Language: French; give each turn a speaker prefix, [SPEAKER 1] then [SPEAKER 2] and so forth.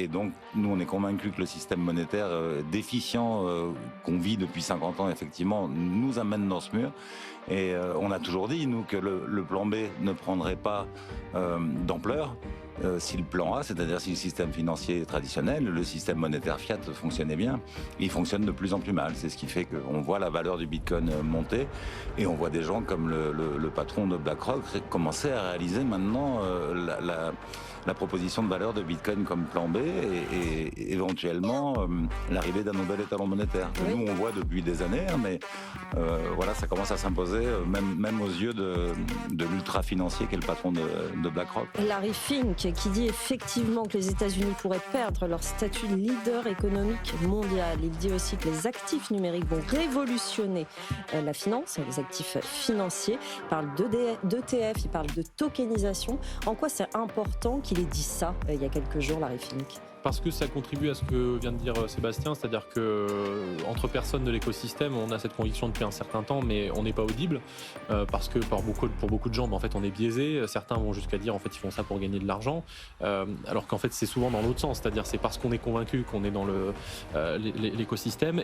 [SPEAKER 1] Et donc, nous, on est convaincus que le système monétaire déficient qu'on vit depuis 50 ans, effectivement, nous amène dans ce mur. Et on a toujours dit, nous, que le plan B ne prendrait pas d'ampleur si le plan A, c'est-à-dire si le système financier traditionnel, le système monétaire fiat fonctionnait bien, il fonctionne de plus en plus mal. C'est ce qui fait qu'on voit la valeur du Bitcoin monter et on voit des gens comme le patron de BlackRock commencer à réaliser maintenant la proposition de valeur de Bitcoin comme plan B et éventuellement l'arrivée d'un nouvel étalon monétaire. Oui. Nous, on voit depuis des années, mais voilà, ça commence à s'imposer, même aux yeux de l'ultra-financier qui est le patron de BlackRock.
[SPEAKER 2] Larry Fink, qui dit effectivement que les États-Unis pourraient perdre leur statut de leader économique mondial. Il dit aussi que les actifs numériques vont révolutionner la finance, les actifs financiers. Il parle d'ETF, il parle de tokenisation. En quoi c'est important qu'il ait dit ça il y a quelques jours, Larry Fink ?
[SPEAKER 3] Parce que ça contribue à ce que vient de dire Sébastien, c'est-à-dire qu'entre personnes de l'écosystème, on a cette conviction depuis un certain temps, mais on n'est pas audible, parce que pour beaucoup de gens, en fait, on est biaisé. Certains vont jusqu'à dire, en fait, ils font ça pour gagner de l'argent, alors qu'en fait, c'est souvent dans l'autre sens, c'est-à-dire c'est parce qu'on est convaincu qu'on est dans l'écosystème.